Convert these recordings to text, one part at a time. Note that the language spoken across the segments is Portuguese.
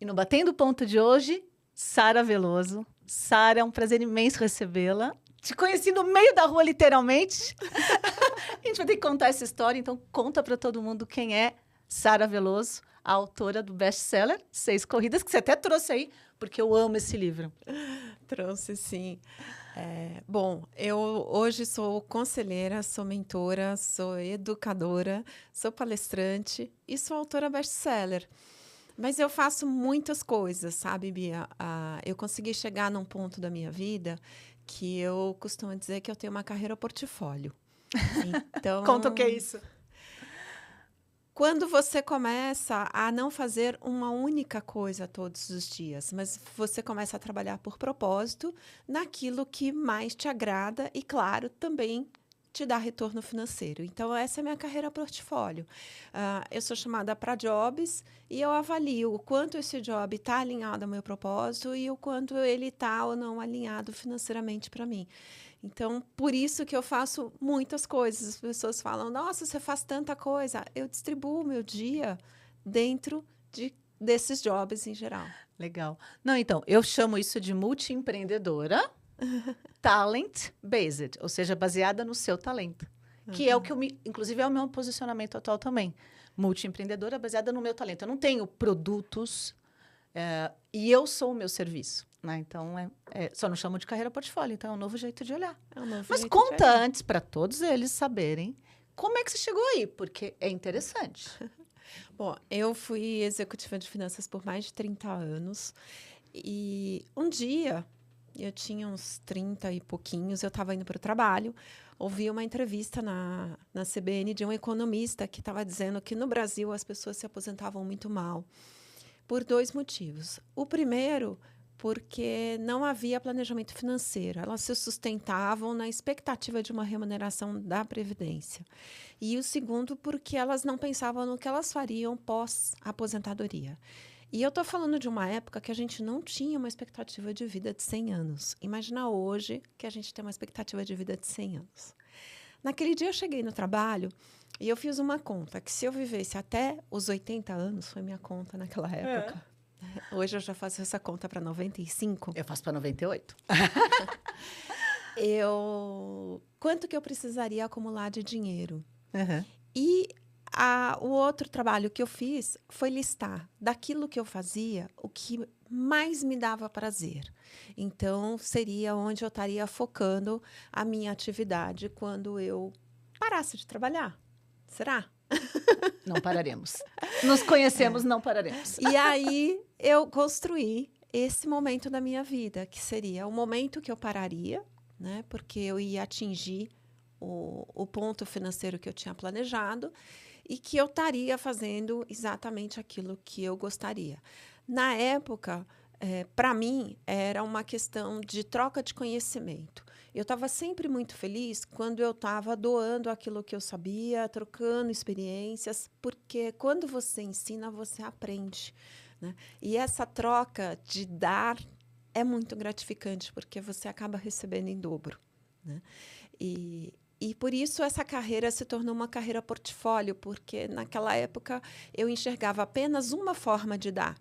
E no Batendo Ponto de hoje, Sara Veloso. Sara, é um prazer imenso recebê-la. Te conheci no meio da rua, literalmente. A gente vai ter que contar essa história, então conta para todo mundo quem é Sara Veloso, a autora do best-seller 6 Corridas, que você até trouxe aí, porque eu amo esse livro. Trouxe, sim. Bom, eu hoje sou conselheira, sou mentora, sou educadora, sou palestrante e sou autora best-seller. Mas eu faço muitas coisas, sabe, Bia? Eu consegui chegar num ponto da minha vida que eu costumo dizer que eu tenho uma carreira portfólio. Então, Conta o que é isso. quando você começa a não fazer uma única coisa todos os dias, mas você começa a trabalhar por propósito naquilo que mais te agrada e, claro, também te dá retorno financeiro. Então, essa é a minha carreira portfólio. Eu sou chamada para jobs e eu avalio o quanto esse job está alinhado ao meu propósito e o quanto ele está ou não alinhado financeiramente para mim. Então, por isso que eu faço muitas coisas. As pessoas falam, nossa, você faz tanta coisa. Eu distribuo o meu dia dentro desses jobs em geral. Legal. Não, então, eu chamo isso de multiempreendedora talent-based, ou seja, baseada no seu talento. Que é o que inclusive é o meu posicionamento atual também. Multiempreendedora baseada no meu talento. Eu não tenho produtos e eu sou o meu serviço. Né? Então, só não chamo de carreira portfólio, então é um novo jeito de olhar. Mas conta antes, para todos eles saberem, como é que você chegou aí, porque é interessante. Bom, eu fui executiva de finanças por mais de 30 anos e um dia, eu tinha uns 30 e pouquinhos, eu estava indo para o trabalho, ouvi uma entrevista na CBN de um economista que estava dizendo que no Brasil as pessoas se aposentavam muito mal, por 2 motivos. O primeiro, porque não havia planejamento financeiro. Elas se sustentavam na expectativa de uma remuneração da Previdência. E o segundo, porque elas não pensavam no que elas fariam pós-aposentadoria. E eu estou falando de uma época que a gente não tinha uma expectativa de vida de 100 anos. Imagina hoje que a gente tem uma expectativa de vida de 100 anos. Naquele dia eu cheguei no trabalho e eu fiz uma conta, que se eu vivesse até os 80 anos, foi minha conta naquela época. Hoje eu já faço essa conta para 95. Eu faço para 98. Quanto que eu precisaria acumular de dinheiro? Uhum. E o outro trabalho que eu fiz foi listar daquilo que eu fazia o que mais me dava prazer. Então, seria onde eu estaria focando a minha atividade quando eu parasse de trabalhar. Será? Não pararemos. Nos conhecemos, não pararemos. E aí, eu construí esse momento da minha vida, que seria o momento que eu pararia, né? Porque eu ia atingir o ponto financeiro que eu tinha planejado e que eu estaria fazendo exatamente aquilo que eu gostaria. Na época, para mim, era uma questão de troca de conhecimento. Eu estava sempre muito feliz quando eu estava doando aquilo que eu sabia, trocando experiências, porque quando você ensina, você aprende. Né? E essa troca de dar é muito gratificante, porque você acaba recebendo em dobro. Né? E por isso essa carreira se tornou uma carreira portfólio, porque naquela época eu enxergava apenas uma forma de dar.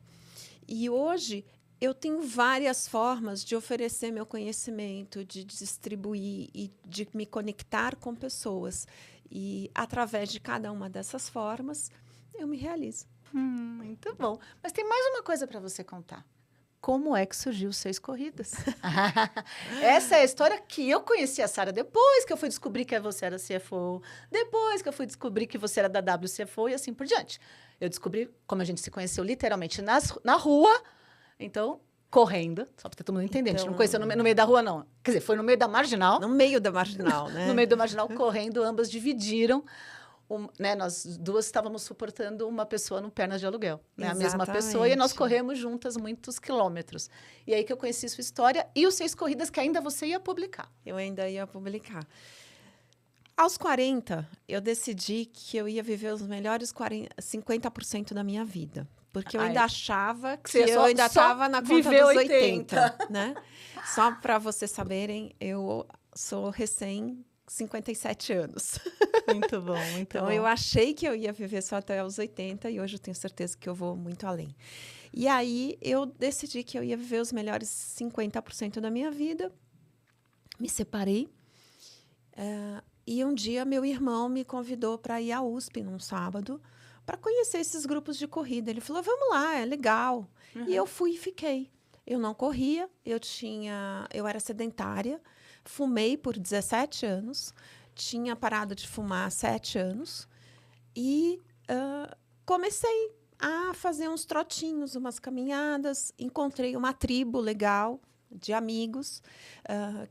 E hoje eu tenho várias formas de oferecer meu conhecimento, de distribuir e de me conectar com pessoas. E através de cada uma dessas formas, eu me realizo. Muito bom. Mas tem mais uma coisa para você contar. Como é que surgiu 6 Corridas? Essa é a história que eu conheci a Sara depois que eu fui descobrir que você era CFO, depois que eu fui descobrir que você era da WCFO e assim por diante. Eu descobri como a gente se conheceu literalmente na rua, então, correndo, só para todo mundo entender. A gente não conheceu no meio da rua, não. Quer dizer, foi no meio da Marginal. No meio da Marginal, né? No meio da Marginal, correndo, ambas dividiram. Né, nós duas estávamos suportando uma pessoa no Pernas de Aluguel, né, a mesma pessoa, e nós corremos juntas muitos quilômetros. E aí que eu conheci sua história e os 6 Corridas que ainda você ia publicar. Eu ainda ia publicar. Aos 40, eu decidi que eu ia viver os melhores 50% da minha vida. Porque eu ainda achava que eu ainda estava na conta dos 80. Né? Só para vocês saberem, eu sou recém 57 anos. Muito bom, muito então, bom. eu achei que eu ia viver só até os 80 e hoje eu tenho certeza que eu vou muito além. E aí eu decidi que eu ia viver os melhores 50% da minha vida. Me separei. E um dia meu irmão me convidou para ir à USP num sábado para conhecer esses grupos de corrida. Ele falou: vamos lá, é legal. E eu fui e fiquei. Eu não corria, eu era sedentária, fumei por 17 anos, tinha parado de fumar há 7 anos e comecei a fazer uns trotinhos, umas caminhadas, encontrei uma tribo legal de amigos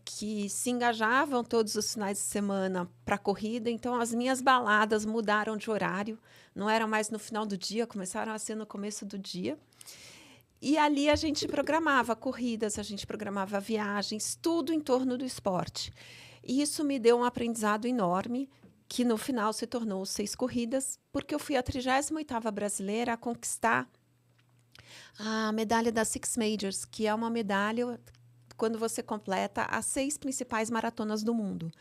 que se engajavam todos os finais de semana para a corrida. Então, as minhas baladas mudaram de horário, não eram mais no final do dia, começaram a ser no começo do dia. E ali a gente programava corridas, a gente programava viagens, tudo em torno do esporte. E isso me deu um aprendizado enorme, que no final se tornou 6 corridas, porque eu fui a 38ª brasileira a conquistar a medalha da Six Majors, que é uma medalha quando você completa as 6 principais maratonas do mundo,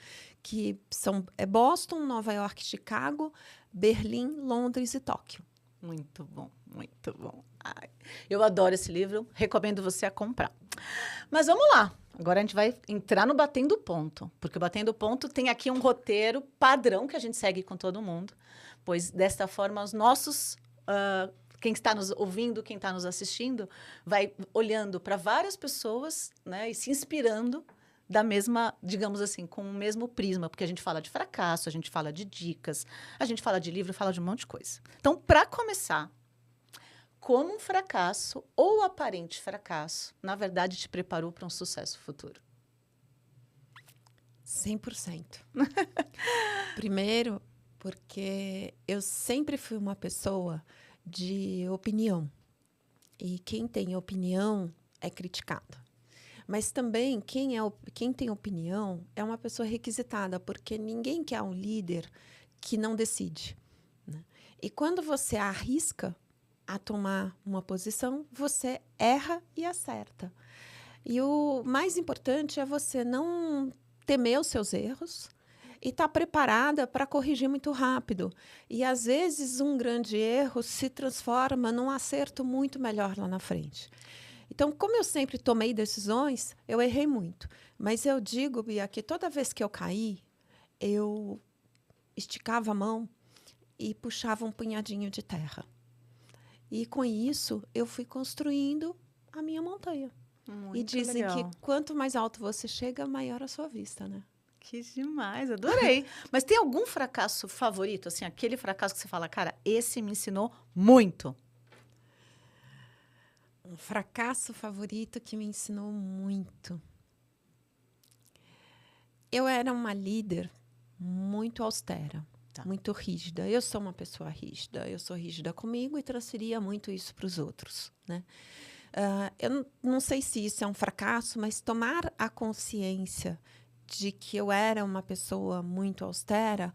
que são Boston, Nova York, Chicago, Berlim, Londres e Tóquio. Muito bom, muito bom. Ai, eu adoro esse livro, recomendo você a comprar. Mas vamos lá, agora a gente vai entrar no Batendo Ponto, porque o Batendo Ponto tem aqui um roteiro padrão que a gente segue com todo mundo, pois desta forma os nossos... quem está nos ouvindo, quem está nos assistindo, vai olhando para várias pessoas, né, e se inspirando da mesma, digamos assim, com o mesmo prisma, porque a gente fala de fracasso, a gente fala de dicas, a gente fala de livro, fala de um monte de coisa. Então, para começar, como um fracasso ou aparente fracasso, na verdade, te preparou para um sucesso futuro? 100%. Primeiro, porque eu sempre fui uma pessoa de opinião. E quem tem opinião é criticado. Mas também quem tem opinião é uma pessoa requisitada, porque ninguém quer um líder que não decide, né? E quando você arrisca a tomar uma posição, você erra e acerta. E o mais importante é você não temer os seus erros e estar preparada para corrigir muito rápido. E, às vezes, um grande erro se transforma num acerto muito melhor lá na frente. Então, como eu sempre tomei decisões, eu errei muito. Mas eu digo, Bia, que toda vez que eu caí, eu esticava a mão e puxava um punhadinho de terra. E, com isso, eu fui construindo a minha montanha. Muito e dizem legal. que quanto mais alto você chega, maior a sua vista, né? Que demais, adorei. Mas tem algum fracasso favorito? Assim, aquele fracasso que você fala, cara, esse me ensinou muito. Um fracasso favorito que me ensinou muito. Eu era uma líder muito austera, muito rígida. Eu sou uma pessoa rígida. Eu sou rígida comigo e transferia muito isso para os outros, né? Eu não sei se isso é um fracasso, mas tomar a consciência de que eu era uma pessoa muito austera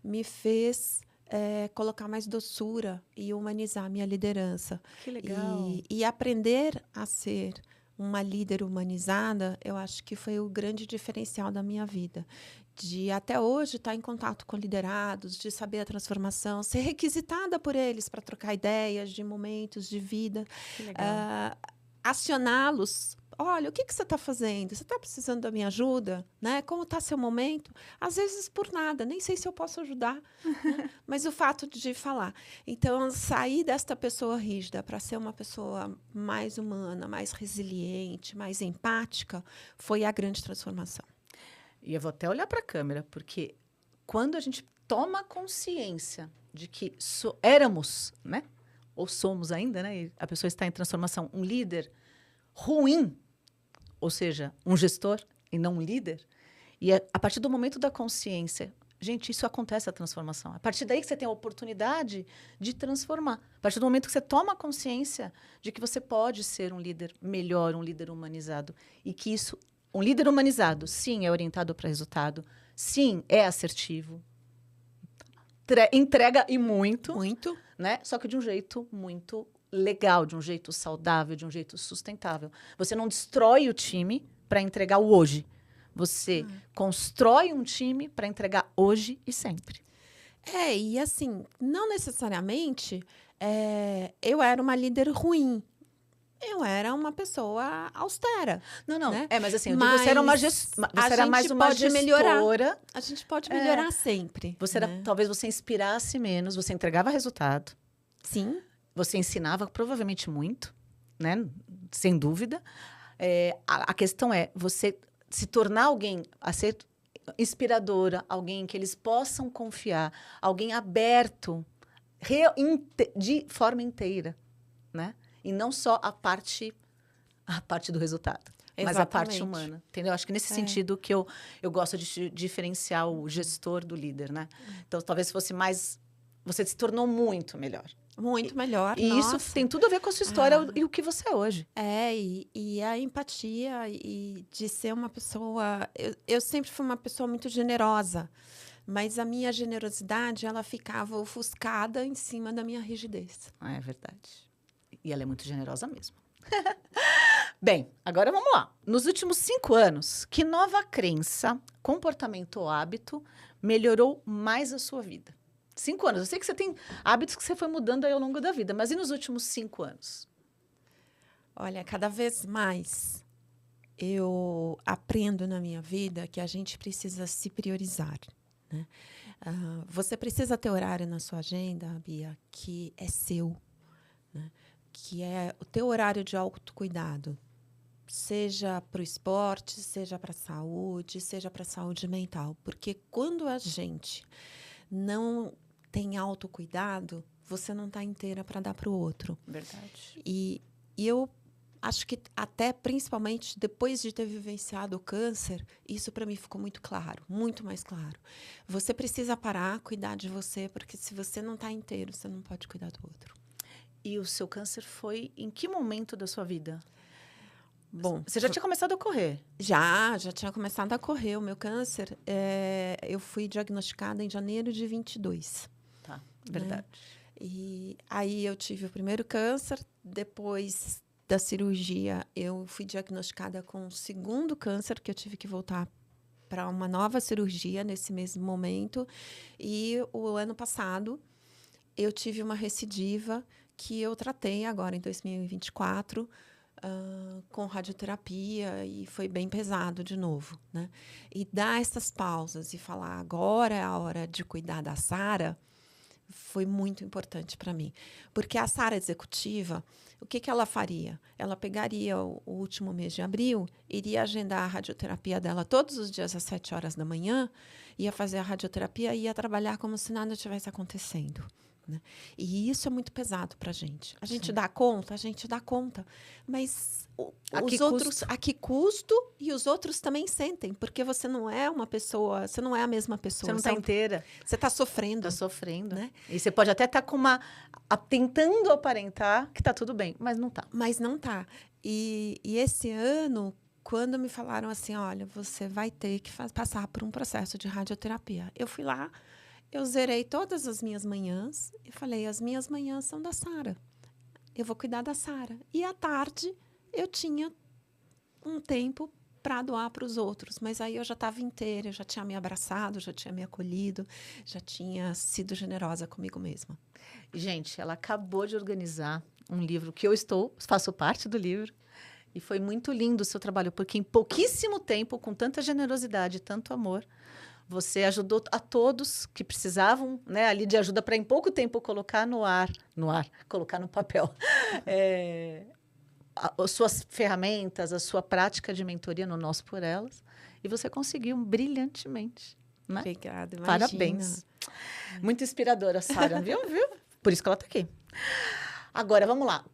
me fez colocar mais doçura e humanizar a minha liderança. Que legal. E aprender a ser uma líder humanizada, eu acho que foi o grande diferencial da minha vida. De até hoje estar em contato com liderados, de saber a transformação, ser requisitada por eles para trocar ideias de momentos de vida. Que legal. Acioná-los. Olha, o que você está fazendo? Você está precisando da minha ajuda? Né? Como está seu momento? Às vezes, por nada. Nem sei se eu posso ajudar. Né? Mas o fato de falar. Então, sair desta pessoa rígida para ser uma pessoa mais humana, mais resiliente, mais empática, foi a grande transformação. E eu vou até olhar para a câmera, porque quando a gente toma consciência de que éramos, né? Ou somos ainda, né? E a pessoa está em transformação, um líder ruim, ou seja, um gestor e não um líder. E a partir do momento da consciência, gente, isso acontece a transformação. A partir daí que você tem a oportunidade de transformar. A partir do momento que você toma consciência de que você pode ser um líder melhor, um líder humanizado. E que isso, um líder humanizado, sim, é orientado para resultado. Sim, é assertivo. Entrega e muito. Muito. Né? Só que de um jeito muito legal, de um jeito saudável, de um jeito sustentável. Você não destrói o time para entregar o hoje. Você constrói um time para entregar hoje e sempre. E assim, não necessariamente eu era uma líder ruim, Eu era uma pessoa austera, Não. né? Mas assim, eu digo, você era uma você era mais uma gestora. A gente pode melhorar sempre. Você era, talvez você inspirasse menos, você entregava resultado. Sim. Você ensinava provavelmente muito, né? Sem dúvida. A questão é você se tornar alguém a ser inspiradora, alguém que eles possam confiar, alguém aberto de forma inteira, né? E não só a parte do resultado, mas a parte humana, entendeu? Acho que nesse sentido que eu gosto de diferenciar o gestor do líder, né? Então, talvez fosse mais... Você se tornou muito melhor. Muito melhor, E nossa. isso tem tudo a ver com a sua história e o que você é hoje. E a empatia e de ser uma pessoa... Eu sempre fui uma pessoa muito generosa, mas a minha generosidade, ela ficava ofuscada em cima da minha rigidez. É verdade. E ela é muito generosa mesmo. Bem, agora vamos lá. Nos últimos 5 anos, que nova crença, comportamento ou hábito melhorou mais a sua vida? 5 anos. Eu sei que você tem hábitos que você foi mudando aí ao longo da vida, mas e nos últimos 5 anos? Olha, cada vez mais eu aprendo na minha vida que a gente precisa se priorizar, né? Você precisa ter horário na sua agenda, Bia, que é seu, né? Que é o teu horário de autocuidado. Seja para o esporte, seja para a saúde, seja para a saúde mental. Porque quando a gente não tem autocuidado, você não está inteira para dar para o outro. Verdade. E eu acho que até principalmente depois de ter vivenciado o câncer, isso para mim ficou muito claro, muito mais claro. Você precisa parar, cuidar de você, porque se você não está inteiro, você não pode cuidar do outro. E o seu câncer foi em que momento da sua vida? Bom, você já tinha começado a correr? Já tinha começado a correr. O meu câncer, eu fui diagnosticada em janeiro de 22. Tá, verdade. Né? E aí eu tive o primeiro câncer, depois da cirurgia eu fui diagnosticada com o segundo câncer, que eu tive que voltar para uma nova cirurgia nesse mesmo momento. E o ano passado eu tive uma recidiva que eu tratei agora em 2024, com radioterapia, e foi bem pesado de novo, né? E dar essas pausas e falar, agora é a hora de cuidar da Sara, foi muito importante para mim. Porque a Sara executiva, o que ela faria? Ela pegaria o último mês de abril, iria agendar a radioterapia dela todos os dias às 7 horas da manhã, ia fazer a radioterapia e ia trabalhar como se nada tivesse acontecendo. Né? E isso é muito pesado para a gente. A gente dá conta, mas os outros, a que custo? E os outros também sentem, porque você não é uma pessoa, você não é a mesma pessoa. Você não está inteira. Você está sofrendo. Está sofrendo. Né? E você pode até estar com tentando aparentar que está tudo bem, mas não está. Mas não está. E esse ano, quando me falaram assim, olha, você vai ter que passar por um processo de radioterapia. Eu fui lá, eu zerei todas as minhas manhãs e falei, as minhas manhãs são da Sara. Eu vou cuidar da Sara. E à tarde eu tinha um tempo para doar para os outros. Mas aí eu já estava inteira, eu já tinha me abraçado, já tinha me acolhido, já tinha sido generosa comigo mesma. Gente, ela acabou de organizar um livro que faço parte do livro. E foi muito lindo o seu trabalho, porque em pouquíssimo tempo, com tanta generosidade, tanto amor, você ajudou a todos que precisavam, né, ali de ajuda para em pouco tempo colocar colocar no papel as suas ferramentas, a sua prática de mentoria no Nós por Elas. E você conseguiu brilhantemente. Né? Obrigada, imagina. Parabéns. Muito inspiradora, Sara, viu? Por isso que ela está aqui. Agora, vamos lá.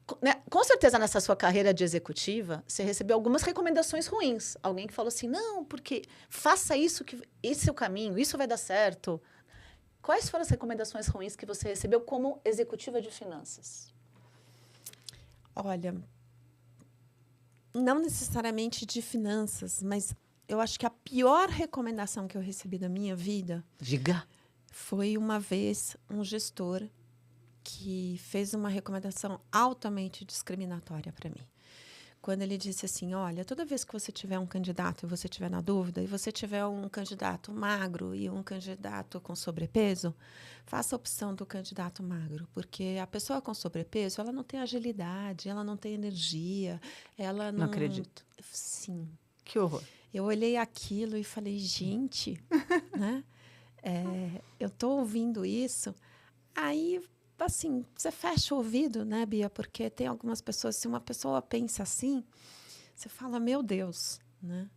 Com certeza, nessa sua carreira de executiva, você recebeu algumas recomendações ruins. Alguém que falou assim, não, porque faça isso, que esse é o caminho, isso vai dar certo. Quais foram as recomendações ruins que você recebeu como executiva de finanças? Olha, não necessariamente de finanças, mas eu acho que a pior recomendação que eu recebi da minha vida... Diga. Foi uma vez um gestor que fez uma recomendação altamente discriminatória para mim. quando ele disse assim, olha, toda vez que você tiver um candidato e você tiver na dúvida, e você tiver um candidato magro e um candidato com sobrepeso, faça a opção do candidato magro, porque a pessoa com sobrepeso, ela não tem agilidade, ela não tem energia, ela Não não... acredito. Sim. Que horror. Eu olhei aquilo e falei, gente, né? Eu tô ouvindo isso, aí, assim, você fecha o ouvido, né, Bia? Porque tem algumas pessoas, se uma pessoa pensa assim, você fala, meu Deus, né?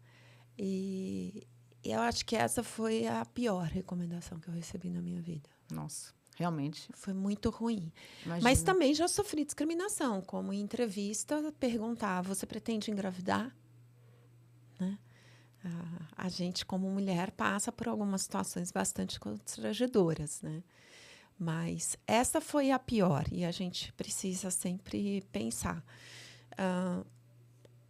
E eu acho que essa foi a pior recomendação que eu recebi na minha vida. Nossa, realmente, Foi muito ruim. Mas imagina. também já sofri discriminação, como em entrevista perguntar, você pretende engravidar? Né? A gente, como mulher, passa por algumas situações bastante constrangedoras, né? Mas essa foi a pior e a gente precisa sempre pensar.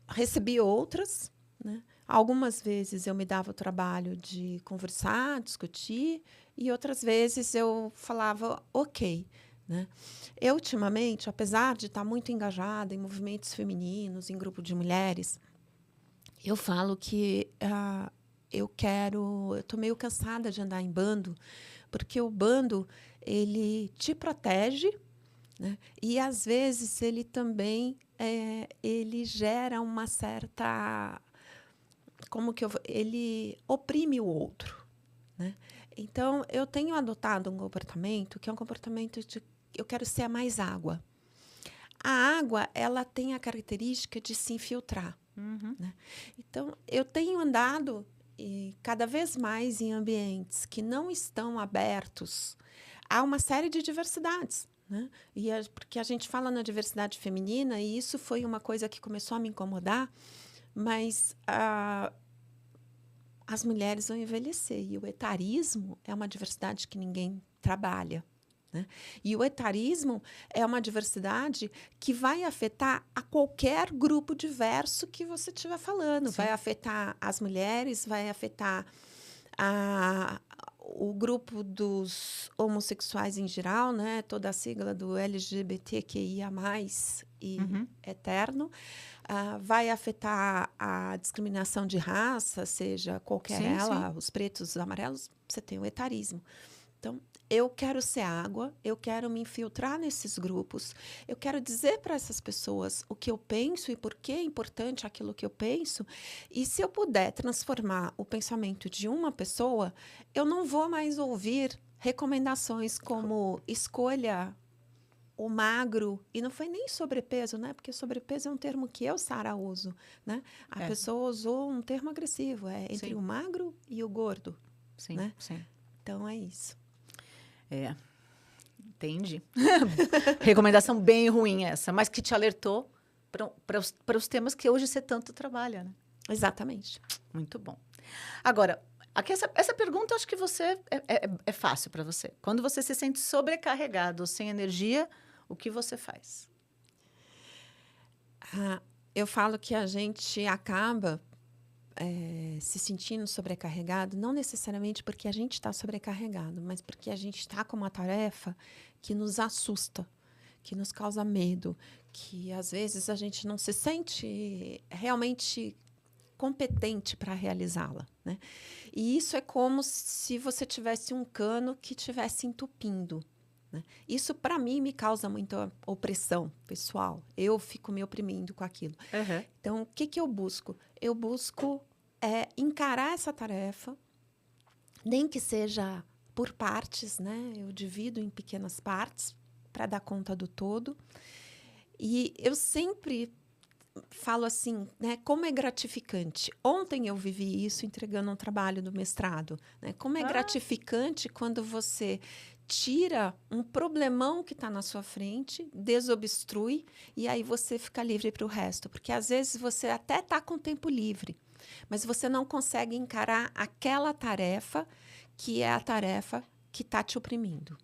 Recebi outras, né? Algumas vezes eu me dava o trabalho de conversar, discutir, e outras vezes eu falava, ok. Né? Eu, ultimamente, apesar de estar muito engajada em movimentos femininos, em grupo de mulheres, eu falo que eu estou meio cansada de andar em bando, porque o bando, ele te protege, né? E, às vezes, ele também ele gera uma certa... ele oprime o outro. Né? Então, eu tenho adotado um comportamento que é um comportamento de eu quero ser a mais água. A água, ela tem a característica de se infiltrar. Né? Então, eu tenho andado cada vez mais em ambientes que não estão abertos a uma série de diversidades. Né? Porque a gente fala na diversidade feminina, e isso foi uma coisa que começou a me incomodar, mas as mulheres vão envelhecer, e o etarismo é uma diversidade que ninguém trabalha. Né? E o etarismo é uma diversidade que vai afetar a qualquer grupo diverso que você estiver falando. Sim. Vai afetar as mulheres, vai afetar o grupo dos homossexuais em geral, né? Toda a sigla do LGBTQIA+, e eterno. Vai afetar a discriminação de raça, seja qualquer ela, os pretos, os amarelos, você tem o etarismo. Então, eu quero ser água, eu quero me infiltrar nesses grupos, eu quero dizer para essas pessoas o que eu penso e por que é importante aquilo que eu penso. E se eu puder transformar o pensamento de uma pessoa, eu não vou mais ouvir recomendações como escolha o magro, e não foi nem sobrepeso, né? Porque sobrepeso é um termo que eu, Sara, uso, né? A pessoa usou um termo agressivo, entre o magro e o gordo. Sim, né? sim. Então, é isso. Entendi. Recomendação bem ruim essa, mas que te alertou para os temas que hoje você tanto trabalha, né? Exatamente. Muito bom. Agora, aqui essa pergunta acho que é fácil para você. Quando você se sente sobrecarregado, sem energia, o que você faz? Eu falo que a gente acaba se sentindo sobrecarregado, não necessariamente porque a gente está sobrecarregado, mas porque a gente está com uma tarefa que nos assusta, que nos causa medo, que às vezes a gente não se sente realmente competente para realizá-la, né? E isso é como se você tivesse um cano que estivesse entupindo. Né? Isso, para mim, me causa muita opressão pessoal. Eu fico me oprimindo com aquilo. Então, o que eu busco? Eu busco encarar essa tarefa, nem que seja por partes, né? Eu divido em pequenas partes para dar conta do todo. E eu sempre falo assim, né? Como é gratificante. Ontem eu vivi isso entregando um trabalho do mestrado. Né? Como é gratificante quando você tira um problemão que está na sua frente, desobstrui, e aí você fica livre para o resto. Porque, às vezes, você até está com tempo livre, mas você não consegue encarar aquela tarefa que é a tarefa que está te oprimindo.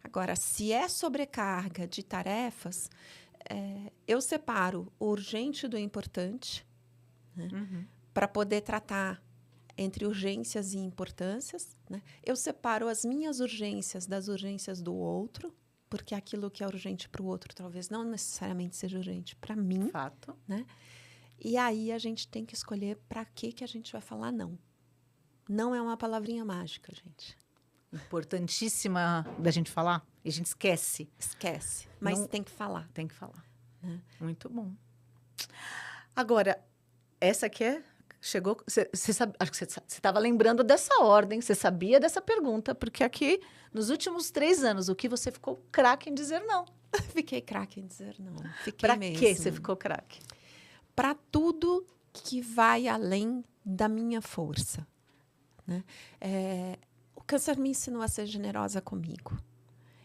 Agora, se é sobrecarga de tarefas, eu separo o urgente do importante, né, para poder tratar entre urgências e importâncias. Né? Eu separo as minhas urgências das urgências do outro, porque aquilo que é urgente para o outro talvez não necessariamente seja urgente para mim. Fato. Né? E aí a gente tem que escolher para que a gente vai falar não. Não é uma palavrinha mágica, gente. Importantíssima da gente falar. E a gente esquece. Esquece. Mas Não- tem que falar. Tem que falar. Né? Muito bom. Agora, essa aqui chegou. Acho que você estava lembrando dessa ordem, você sabia dessa pergunta, porque aqui, nos últimos 3 anos, o que você ficou craque em dizer não? Fiquei craque em dizer não. Fiquei Para mesmo. que você ficou craque? Para tudo que vai além da minha força. Né? O câncer me ensinou a ser generosa comigo.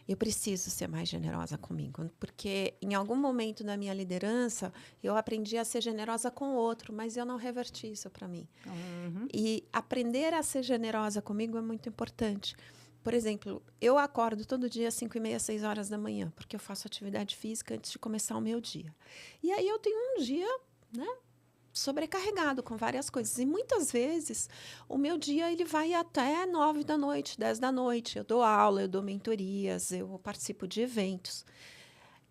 Eu preciso ser mais generosa comigo, porque em algum momento da minha liderança eu aprendi a ser generosa com o outro, mas eu não reverti isso para mim. Uhum. E aprender a ser generosa comigo é muito importante. Por exemplo, eu acordo todo dia às 5h30, 6 horas da manhã, porque eu faço atividade física antes de começar o meu dia. E aí eu tenho um dia, né, sobrecarregado com várias coisas. E muitas vezes o meu dia ele vai até 9 da noite, 10 da noite. Eu dou aula, eu dou mentorias, eu participo de eventos.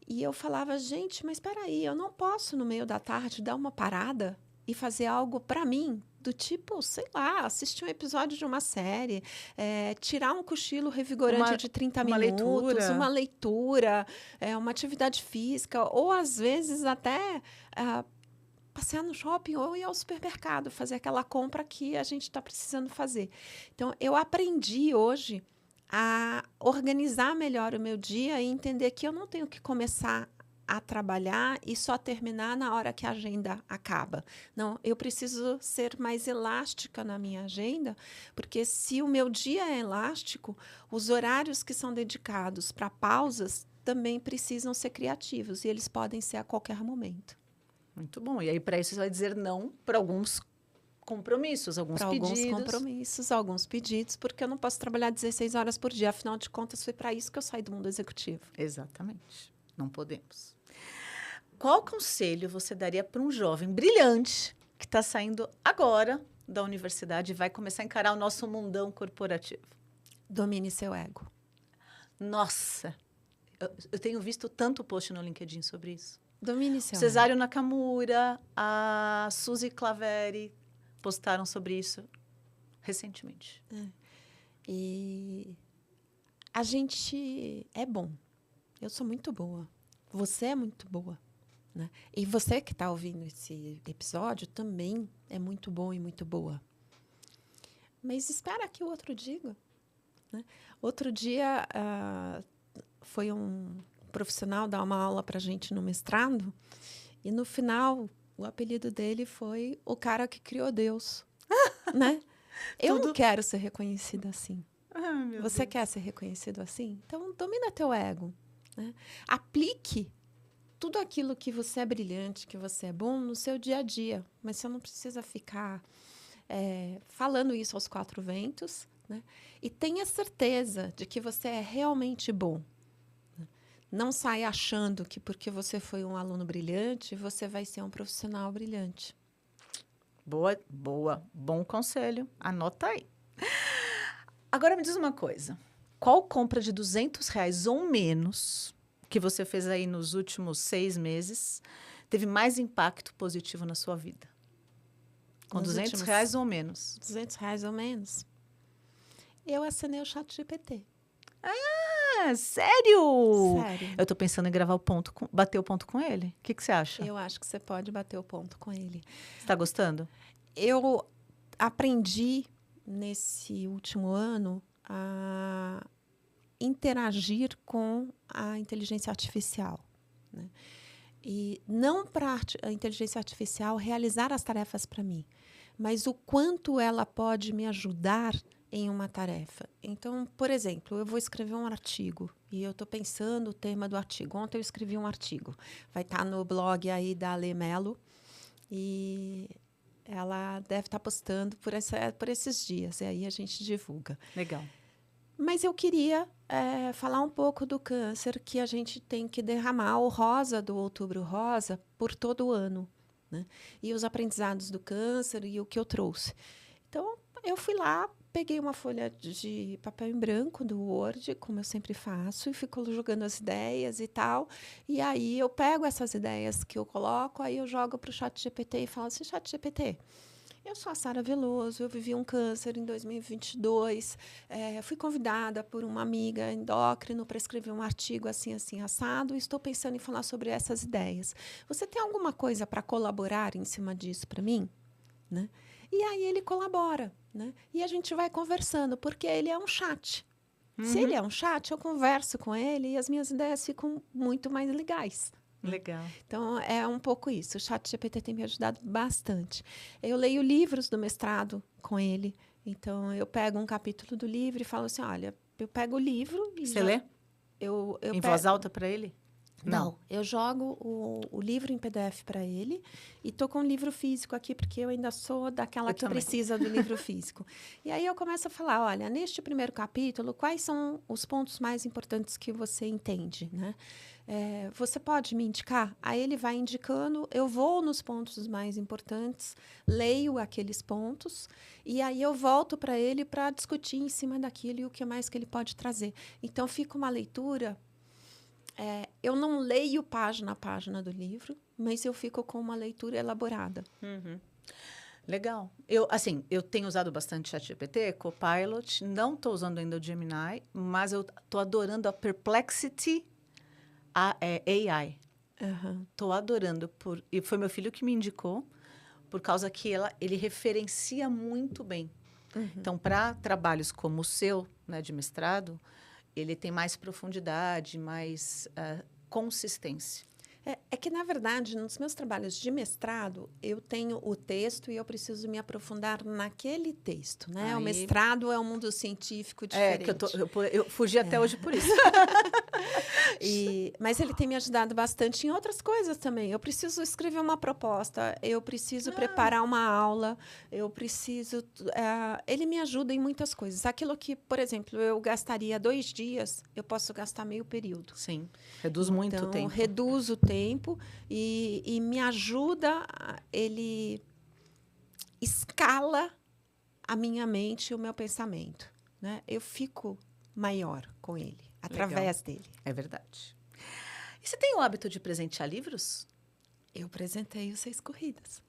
E eu falava, gente, mas espera aí, eu não posso no meio da tarde dar uma parada e fazer algo para mim, do tipo, sei lá, assistir um episódio de uma série, tirar um cochilo revigorante de 30 minutos, uma leitura, uma atividade física, ou às vezes até passear no shopping ou ir ao supermercado, fazer aquela compra que a gente está precisando fazer. Então, eu aprendi hoje a organizar melhor o meu dia e entender que eu não tenho que começar a trabalhar e só terminar na hora que a agenda acaba. Não, eu preciso ser mais elástica na minha agenda, porque se o meu dia é elástico, os horários que são dedicados para pausas também precisam ser criativos e eles podem ser a qualquer momento. Muito bom. E aí, para isso, você vai dizer não para alguns compromissos, alguns pedidos. Alguns pedidos, porque eu não posso trabalhar 16 horas por dia. Afinal de contas, foi para isso que eu saí do mundo executivo. Exatamente. Não podemos. Qual conselho você daria para um jovem brilhante que está saindo agora da universidade e vai começar a encarar o nosso mundão corporativo? Domine seu ego. Nossa! Eu tenho visto tanto post no LinkedIn sobre isso. Domine seu Cesário Nakamura, a Suzy Claveri postaram sobre isso recentemente. E a gente é bom. Eu sou muito boa. Você é muito boa. Né? E você que está ouvindo esse episódio também é muito bom e muito boa. Mas espera que o outro diga. Né? Outro dia foi um profissional dar uma aula para a gente no mestrado e no final o apelido dele foi o cara que criou Deus. Né? Eu não quero ser reconhecida assim. Você quer ser reconhecido assim? Então, domina teu ego. Né? Aplique tudo aquilo que você é brilhante, que você é bom no seu dia a dia. Mas você não precisa ficar falando isso aos 4 ventos. Né? E tenha certeza de que você é realmente bom. Não saia achando que porque você foi um aluno brilhante, você vai ser um profissional brilhante. Boa, boa. Bom conselho. Anota aí. Agora me diz uma coisa. Qual compra de R$200 ou menos que você fez aí nos últimos 6 meses teve mais impacto positivo na sua vida? Com R$200 ou menos. R$200 ou menos. Eu assinei o ChatGPT. Sério? Sério. Eu tô pensando em bater o ponto com ele. O que você acha? Eu acho que você pode bater o ponto com ele. Você tá gostando? Eu aprendi nesse último ano a interagir com a inteligência artificial. Né? E não para a inteligência artificial realizar as tarefas para mim, mas o quanto ela pode me ajudar em uma tarefa. Então, por exemplo, eu vou escrever um artigo e eu estou pensando o tema do artigo. Ontem eu escrevi um artigo. Vai estar no blog aí da Ale Mello e ela deve estar postando por esses dias. E aí a gente divulga. Legal. Mas eu queria falar um pouco do câncer, que a gente tem que derramar o rosa do Outubro Rosa por todo o ano. Né? E os aprendizados do câncer e o que eu trouxe. Então, eu fui lá, peguei uma folha de papel em branco do Word, como eu sempre faço, e fico jogando as ideias e tal. E aí eu pego essas ideias que eu coloco, aí eu jogo para o ChatGPT e falo assim, ChatGPT, eu sou a Sara Veloso, eu vivi um câncer em 2022, fui convidada por uma amiga endócrino para escrever um artigo assim, assim, assado, e estou pensando em falar sobre essas ideias. Você tem alguma coisa para colaborar em cima disso para mim? Né? E aí ele colabora, né? E a gente vai conversando, porque ele é um chat. Se ele é um chat, eu converso com ele e as minhas ideias ficam muito mais legais. Legal. Então, é um pouco isso. O ChatGPT tem me ajudado bastante. Eu leio livros do mestrado com ele. Então, eu pego um capítulo do livro e falo assim, olha, eu pego o livro e Você lê? Eu Em voz alta para ele? Não, eu jogo o livro em PDF para ele e estou com um livro físico aqui, porque eu ainda sou daquela que precisa do livro físico. E aí eu começo a falar, olha, neste primeiro capítulo, quais são os pontos mais importantes que você entende, né? Você pode me indicar? Aí ele vai indicando, eu vou nos pontos mais importantes, leio aqueles pontos e aí eu volto para ele para discutir em cima daquilo e o que mais que ele pode trazer. Então, fica uma leitura... eu não leio página a página do livro, mas eu fico com uma leitura elaborada. Legal. Eu tenho usado bastante ChatGPT, Copilot, não estou usando ainda o Gemini, mas eu estou adorando a Perplexity AI. Estou adorando. E foi meu filho que me indicou, por causa que ele referencia muito bem. Então, para trabalhos como o seu, né, de mestrado, ele tem mais profundidade, mais consistência. É que, na verdade, nos meus trabalhos de mestrado, eu tenho o texto e eu preciso me aprofundar naquele texto, né? O mestrado é um mundo científico diferente. Eu fugi até hoje por isso. Mas ele tem me ajudado bastante em outras coisas também. Eu preciso escrever uma proposta, eu preciso preparar uma aula, eu preciso... ele me ajuda em muitas coisas. Aquilo que, por exemplo, eu gastaria 2 dias, eu posso gastar meio período. Sim, reduz muito o tempo. Então, reduz o tempo e me ajuda, ele escala a minha mente e o meu pensamento, né? Eu fico maior com ele, através dele. É verdade. E você tem o hábito de presentear livros? Eu presenteio 6 corridas.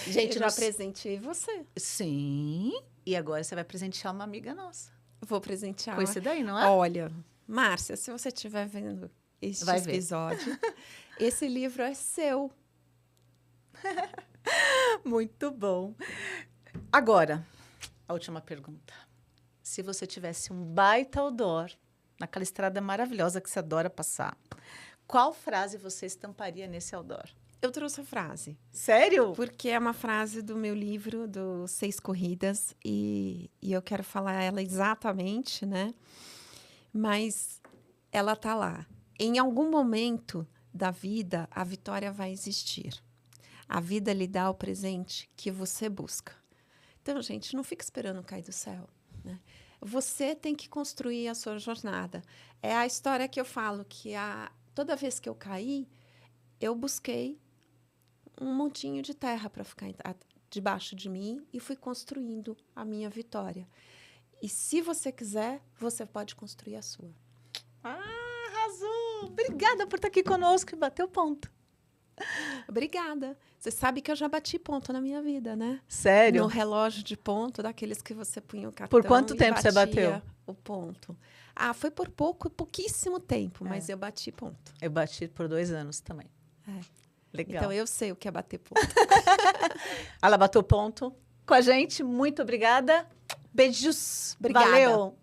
Gente, eu já presenteei você. Sim, e agora você vai presentear uma amiga nossa. Vou presentear. Com esse daí, não é? Olha, Márcia, se você estiver vendo este episódio, esse livro é seu. Muito bom. Agora, a última pergunta. Se você tivesse um baita outdoor, naquela estrada maravilhosa que você adora passar, qual frase você estamparia nesse outdoor? Eu trouxe a frase. Sério? Porque é uma frase do meu livro, do 6 Corridas, e eu quero falar ela exatamente, né? Mas ela tá lá. Em algum momento da vida, a vitória vai existir. A vida lhe dá o presente que você busca. Então, gente, não fica esperando cair do céu, né? Você tem que construir a sua jornada. É a história que eu falo, que toda vez que eu caí, eu busquei um montinho de terra para ficar debaixo de mim e fui construindo a minha vitória. E se você quiser, você pode construir a sua. Arrasou! Obrigada por estar aqui conosco e bater o ponto. Obrigada. Você sabe que eu já bati ponto na minha vida, né? Sério? No relógio de ponto, daqueles que você punha o cartão. Por quanto tempo você bateu? O ponto. Foi por pouquíssimo tempo, mas eu bati ponto. Eu bati por 2 anos também. Legal. Então, eu sei o que é bater ponto. Ela bateu ponto com a gente. Muito obrigada. Beijos. Obrigada. Valeu.